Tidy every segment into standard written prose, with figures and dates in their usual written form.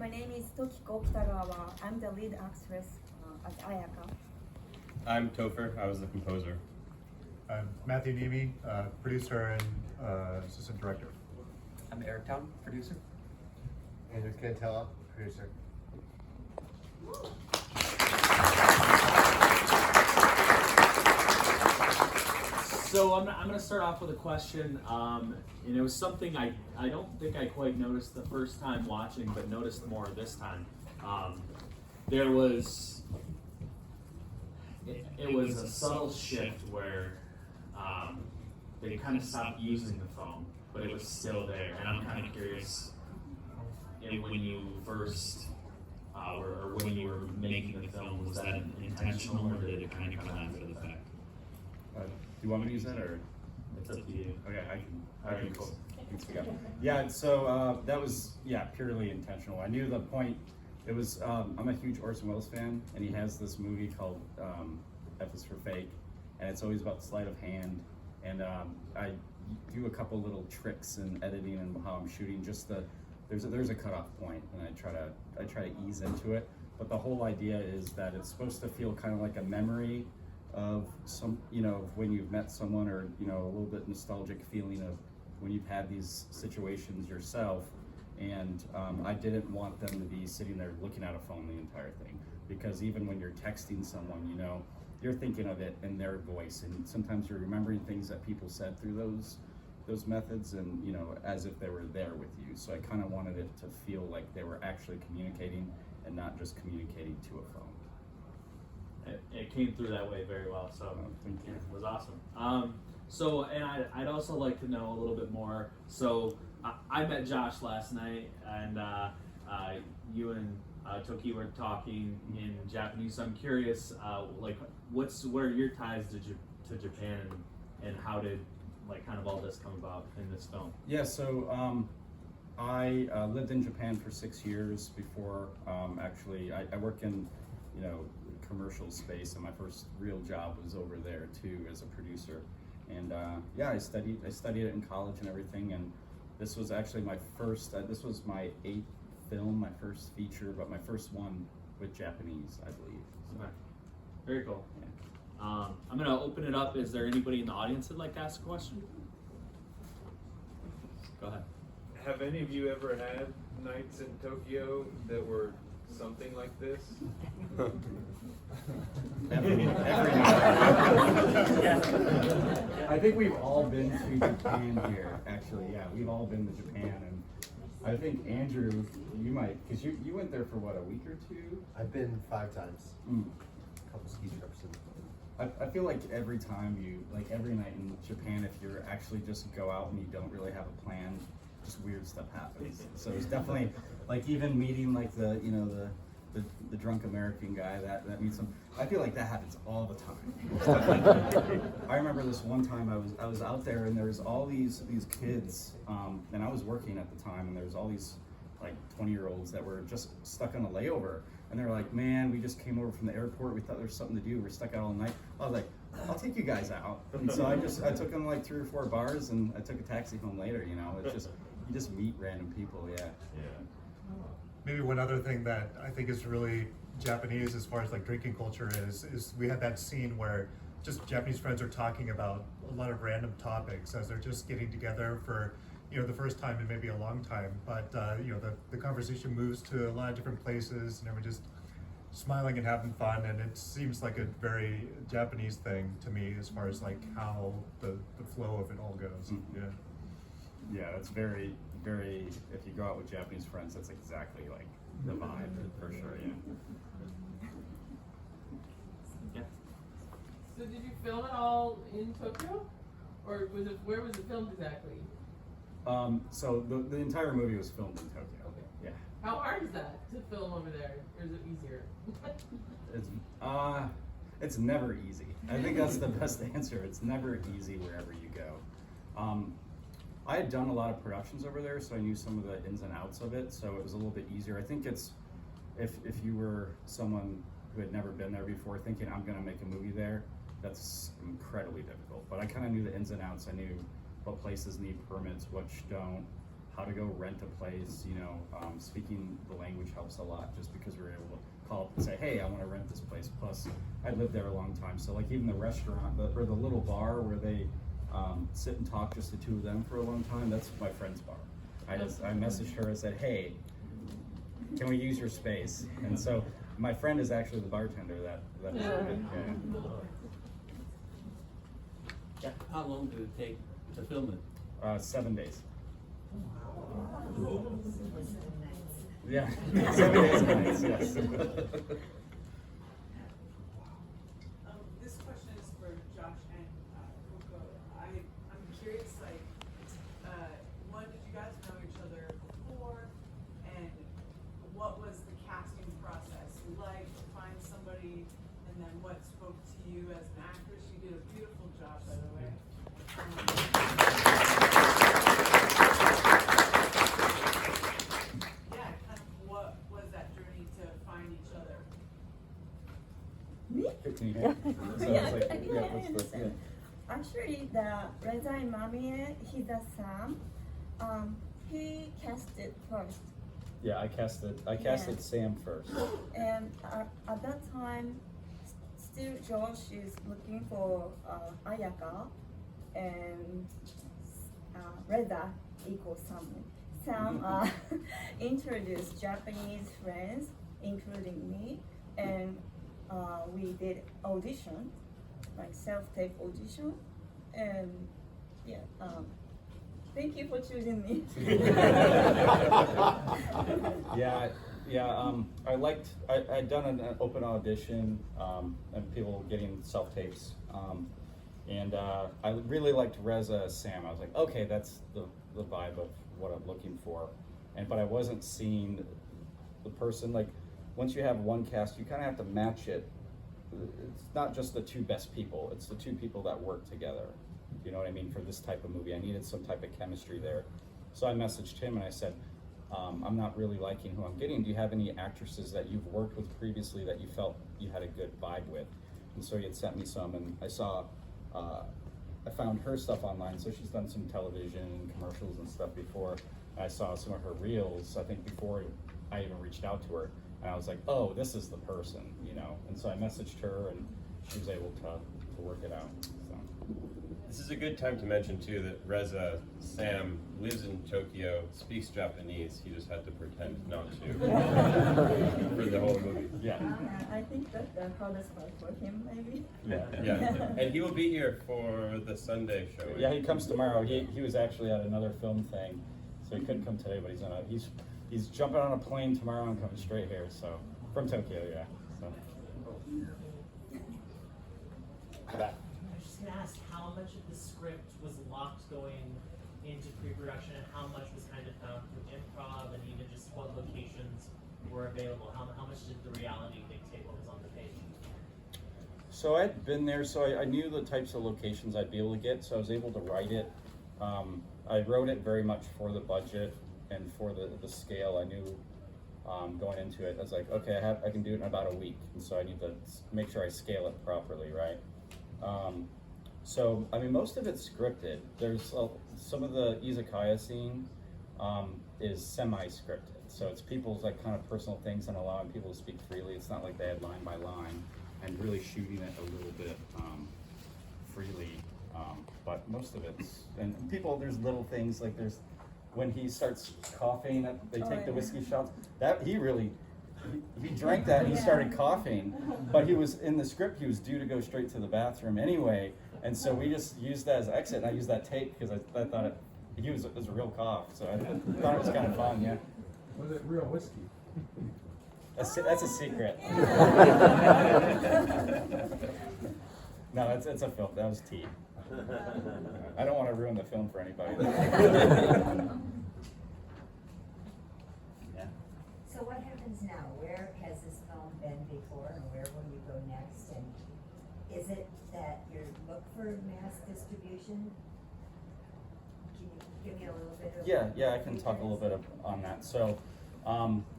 My name is Tokiko Kitagawa. I'm the lead actress as Ayaka. I'm Topher. I was the composer. I'm Matthew Nemi, producer and assistant director. I'm Eric Town, producer. Andrew Cantella, producer. So I'm going to start off with a question, and it was something I don't think I quite noticed the first time watching, but noticed more this time. There was, it was a subtle shift where they kind of stopped using the phone, but it was still there, and I'm kind of curious when you first, or when you were making the film, was that intentional, or did it kind of come after the fact? Do you want me to use that, or? It's up to you. Okay, I can cool. Yeah, so that was, purely intentional. I knew the point. It was, I'm a huge Orson Welles fan, and he has this movie called F is for Fake, and it's always about sleight of hand, and I do a couple little tricks in editing and how I'm shooting. Just there's a cutoff point, and I try to ease into it. But the whole idea is that it's supposed to feel kind of like a memory of some, when you've met someone, or a little bit nostalgic feeling of when you've had these situations yourself. And I didn't want them to be sitting there looking at a phone the entire thing, because even when you're texting someone, you're thinking of it in their voice, and sometimes you're remembering things that people said through those methods, and as if they were there with you. So I kind of wanted it to feel like they were actually communicating and not just communicating to a phone. It came through that way very well, so Thank you. it was awesome. So, and I'd also like to know a little bit more. So, I met Josh last night, and you and Toki were talking in Japanese. So I'm curious, what are your ties to Japan, and how did kind of all this come about in this film? Yeah, so I lived in Japan for 6 years before. Actually, I work in commercial space, and my first real job was over there too as a producer. And I studied it in college and everything. And this was actually my first. This was my 8th film, my first feature, but my first one with Japanese, I believe. So. Okay. Very cool. Yeah. I'm gonna open it up. Is there anybody in the audience that'd like to ask a question? Go ahead. Have any of you ever had nights in Tokyo that were something like this? Every night. I think we've all been to Japan here. Actually, yeah, we've all been to Japan, and I think Andrew, you might, because you went there for what, a week or two? I've been 5 times. A couple ski trips. I feel like every time every night in Japan, if you're actually just go out and you don't really have a plan, just weird stuff happens. So it's definitely even meeting the drunk American guy that meets him. I feel like that happens all the time. I remember this one time I was out there, and there was all these kids, and I was working at the time, and there was all these 20-year-olds that were just stuck on a layover, and they were like, "Man, we just came over from the airport. We thought there was something to do. We're stuck out all night." I was like, "I'll take you guys out." And so I took them 3 or 4 bars, and I took a taxi home later. It's just you just meet random people. Yeah. Maybe one other thing that I think is really Japanese as far as drinking culture is we had that scene where just Japanese friends are talking about a lot of random topics as they're just getting together for the first time in maybe a long time, but the conversation moves to a lot of different places, and everyone just smiling and having fun, and it seems like a very Japanese thing to me as far as how the flow of it all goes. Yeah, that's very, very, if you go out with Japanese friends, that's exactly the vibe, for sure, Yeah. So did you film it all in Tokyo? Or where was it filmed exactly? So the entire movie was filmed in Tokyo. Okay. Yeah. How hard is that to film over there? Or is it easier? It's never easy. I think that's the best answer. It's never easy wherever you go. I had done a lot of productions over there, so I knew some of the ins and outs of it, so it was a little bit easier. I think it's, if you were someone who had never been there before thinking, I'm gonna make a movie there, that's incredibly difficult. But I kind of knew the ins and outs. I knew what places need permits, which don't. how to go rent a place. Speaking the language helps a lot, just because we were able to call up and say, hey, I want to rent this place. Plus, I lived there a long time, so like even the restaurant or the little bar where they sit and talk, just the two of them for a long time, that's my friend's bar. I messaged her and said, hey, can we use your space? And so my friend is actually the bartender that Yeah. How long did it take to film it? 7 days. Yeah, 7 days and nights, yes. This question is for Josh and Coco. I'm curious, one, did you guys know each other before? And what was the casting process like to find somebody? And then what spoke to you as an actress? You did a beautiful job, by the way. Yeah, kind of what was that journey to find each other? Me? Can you hear? So Yeah, it's like, I can what's the- understand. Actually, the Reza Imamie, he's a Sam. He casted first, Yeah, I casted Yeah. Sam first. and at that time, still Josh is looking for Ayaka, and Reza equals Sam. Sam introduced Japanese friends, including me, and we did audition, like self-tape audition, and yeah. Thank you for choosing me. I'd done an open audition, and people getting self-tapes, and I really liked Reza as Sam. I was like, okay, that's the vibe of what I'm looking for, but I wasn't seeing the person. Like, once you have one cast, you kind of have to match it. It's not just the two best people, it's the two people that work together. You know what I mean? For this type of movie, I needed some type of chemistry there. So I messaged him and I said, I'm not really liking who I'm getting. Do you have any actresses that you've worked with previously that you felt you had a good vibe with? And so he had sent me some, and I saw, I found her stuff online. So she's done some television and commercials and stuff before. And I saw some of her reels, I think before I even reached out to her. And I was like, oh, this is the person, And so I messaged her, and she was able to work it out. So. This is a good time to mention too that Reza Sam lives in Tokyo, speaks Japanese. He just had to pretend not to for the whole movie. Yeah. I think that's the hardest part for him, maybe. Yeah, and he will be here for the Sunday show. Yeah, he comes tomorrow. He was actually at another film thing, so he couldn't come today. But he's jumping on a plane tomorrow and coming straight here. So from Tokyo, yeah. So. I was just gonna ask how much of the script was locked going into pre-production, and how much was kind of found through improv, and even just what locations were available. How much did the reality dictate what was on the page? So I'd been there, so I knew the types of locations I'd be able to get, so I was able to write it. I wrote it very much for the budget and for the scale. I knew going into it, I was like, okay, I can do it in about a week, and so I need to make sure I scale it properly, right? So, I mean, most of it's scripted. There's some of the izakaya scene is semi-scripted. So it's people's like kind of personal things and allowing people to speak freely. It's not like they had line by line, and really shooting it a little bit freely. But most of it's, and people, there's little things like when he starts coughing, they take the whiskey shots. He drank that and he started coughing, but he was in the script. He was due to go straight to the bathroom anyway, and so we just used that as exit. And I used that tape because I thought it was a real cough, so I thought it was kind of fun. Yeah. Was it real whiskey? That's a secret. No, it's a film. That was tea. I don't want to ruin the film for anybody. So what happens now? Where has this film been before, and where will you go next? And is it that you look for mass distribution? Can you give me a little bit of? Yeah, I can talk a little bit on that. So,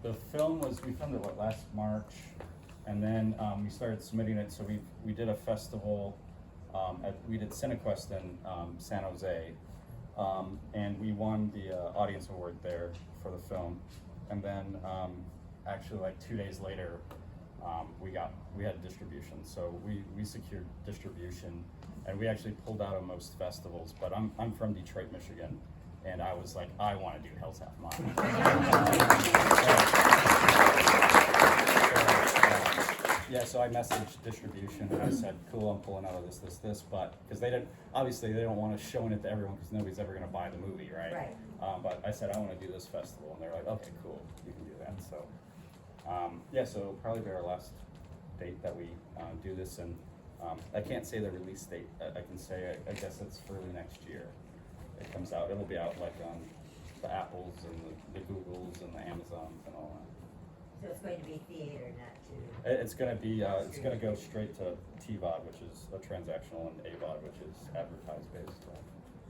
the film we filmed it last March, and then we started submitting it. So we did a festival. We did Cinequest in San Jose, and we won the audience award there for the film. And then actually like 2 days later, we had distribution. So we secured distribution, and we actually pulled out of most festivals. But I'm from Detroit, Michigan, and I was like, I want to do Hell's Half Yeah, so I messaged distribution and I said, cool, I'm pulling out of this, but because they don't want to show it to everyone because nobody's ever going to buy the movie, right? Right. But I said, I want to do this festival, and they're like, okay, cool, you can do that. So, yeah, so it'll probably be our last date that we do this, and I can't say the release date. I can say, I guess it's early next year. It comes out. It'll be out like on the Apples and the Googles and the Amazons and all that. So it's going to be theater, not to. It's gonna be. It's gonna go straight to TVOD, which is a transactional, and AVOD, which is advertised based.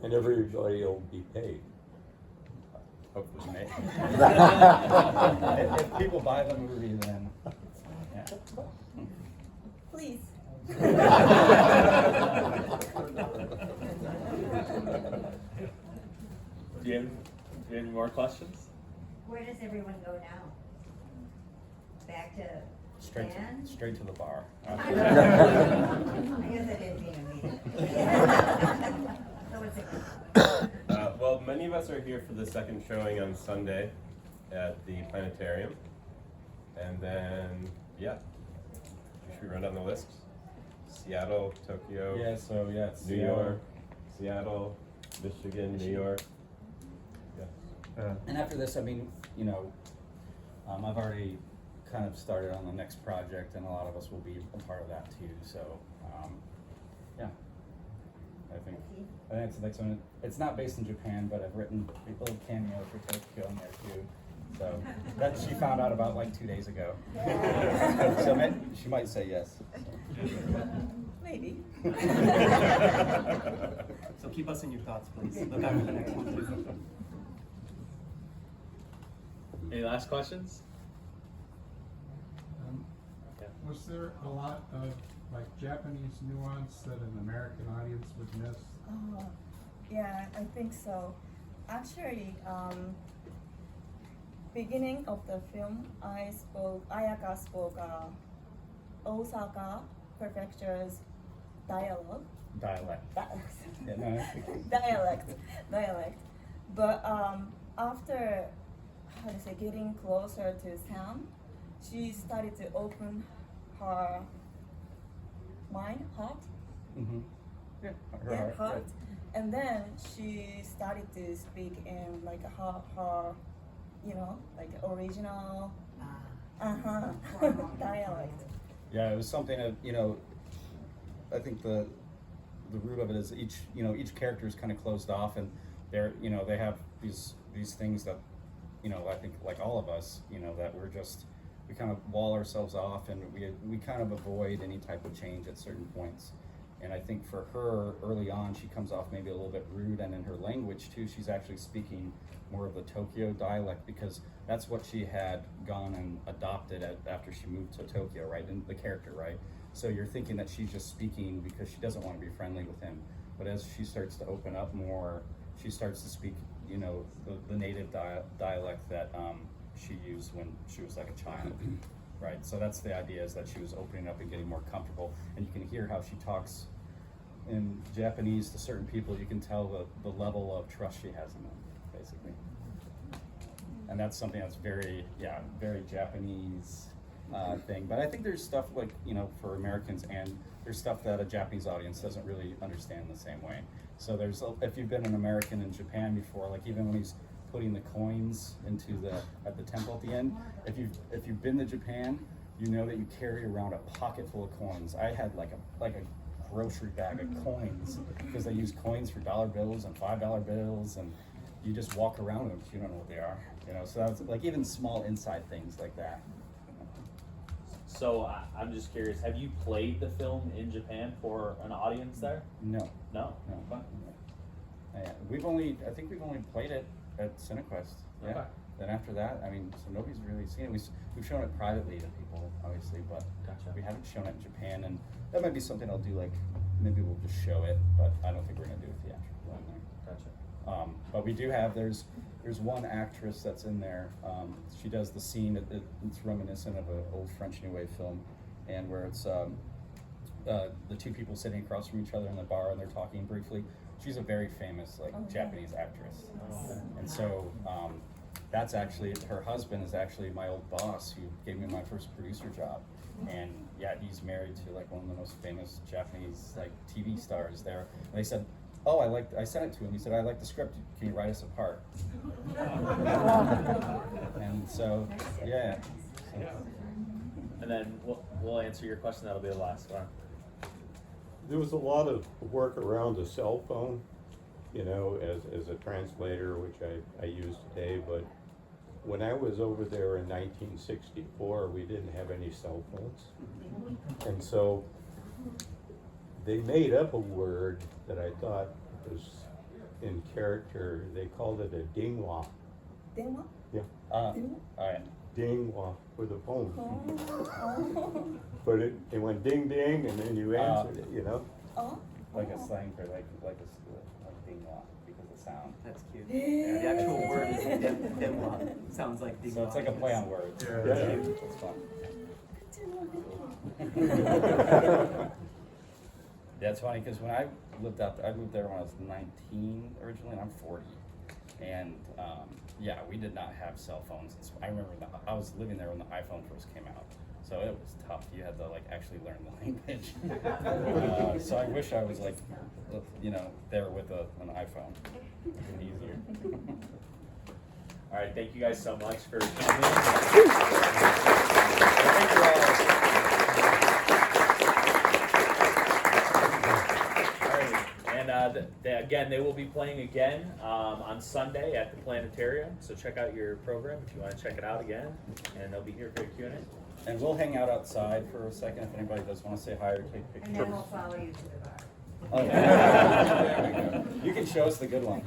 And everybody will be paid. Hopefully, if people buy the movie, then yeah. Please. Do you have any more questions? Where does everyone go now? Back to Japan? Straight to the bar. I guess I didn't mean a meeting. So what's it? Well, many of us are here for the second showing on Sunday at the planetarium. And then, yeah, should we run down the list? Seattle, Tokyo, Yeah. So yeah, it's New York, Seattle, Michigan, New York. Yeah. And after this, I mean, you know, I've already kind of started on the next project, and a lot of us will be a part of that too. So, yeah, I think it's the next one. It's not based in Japan, but I've written a little cameo for Tokiko in there too. So that she found out about like 2 days ago. So she might say yes. Maybe. So keep us in your thoughts, please. Look out for the next one, too. Any last questions? Was there a lot of like Japanese nuance that an American audience would miss? Oh, yeah, I think so. Actually, beginning of the film, Ayaka spoke Osaka prefecture's dialogue. Dialect. Yeah, no. dialect. But after, how to say, getting closer to Sam, she started to open her heart. Mm-hmm. Yeah, Heart. right. And then she started to speak in like her you know, like original dialect. Yeah, it was something that, you know, I think the root of it is each character is kind of closed off, and they're, you know, they have these things that, you know, I think like all of us, you know, that we kind of wall ourselves off, and we kind of avoid any type of change at certain points. And I think for her, early on, she comes off maybe a little bit rude, and in her language too, she's actually speaking more of the Tokyo dialect, because that's what she had gone and adopted after she moved to Tokyo, right? In the character, right? So you're thinking that she's just speaking because she doesn't want to be friendly with him. But as she starts to open up more, she starts to speak, you know, the native dialect that she used when she was like a child, right? So that's the idea, is that she was opening up and getting more comfortable, and you can hear how she talks in Japanese to certain people. You can tell the level of trust she has in them, basically. And that's something that's very Japanese thing. But I think there's stuff like, you know, for Americans, and there's stuff that a Japanese audience doesn't really understand the same way. So if you've been an American in Japan before, like even when he's putting the coins at the temple at the end, if you've been to Japan, you know that you carry around a pocket full of coins. I had like a grocery bag of coins, because they use coins for dollar bills and $5 bills, and you just walk around with them because you don't know what they are, you know. So that's like even small inside things like that. So I'm just curious, have you played the film in Japan for an audience there? No. No? No. I think we've only played it at CineQuest. Yeah. Okay. Then after that, I mean, so nobody's really seen it. We've shown it privately to people, obviously, but Gotcha. we haven't shown it in Japan, and that might be something I'll do. Like maybe we'll just show it, but I don't think we're gonna do a theatrical one there. Gotcha. But we do have, there's one actress that's in there. She does the scene, it's reminiscent of an old French New Wave film, and where it's the two people sitting across from each other in the bar and they're talking briefly. She's a very famous Japanese actress. And so that's actually, her husband is actually my old boss who gave me my first producer job. And yeah, he's married to like one of the most famous Japanese like TV stars there. And they said, oh, I sent it to him. He said, I like the script. Can you write us a part? And so, yeah. And then we'll answer your question. That'll be the last one. There was a lot of work around the cell phone, you know, as a translator, which I use today, but when I was over there in 1964, we didn't have any cell phones. And so they made up a word that I thought was in character. They called it a dingwa. Dingwa? Yeah. All right. Dingwa for the phone. Oh. But it went ding ding, and then you answered it, you know? Oh. Like a slang for like ding-wa, because of sound. That's cute. Yeah, the actual word is dimwa. Sounds like dingwa. So it's like a play on words. Yeah. It's fun. Yeah, it's funny because when I moved there when I was 19 originally, and I'm 40. And yeah, we did not have cell phones. I remember I was living there when the iPhone first came out. So it was tough. You had to like actually learn the language. So I wish I was like, you know, there with an iPhone. It would have been easier. All right, thank you guys so much for coming. Thank you all. All right, and again, they will be playing again on Sunday at the Planetarium. So check out your program if you want to check it out again, and they'll be here for a Q&A. And we'll hang out outside for a second if anybody does want to say hi or take pictures. And then we'll follow you to the bar. Oh, there we go. You can show us the good ones.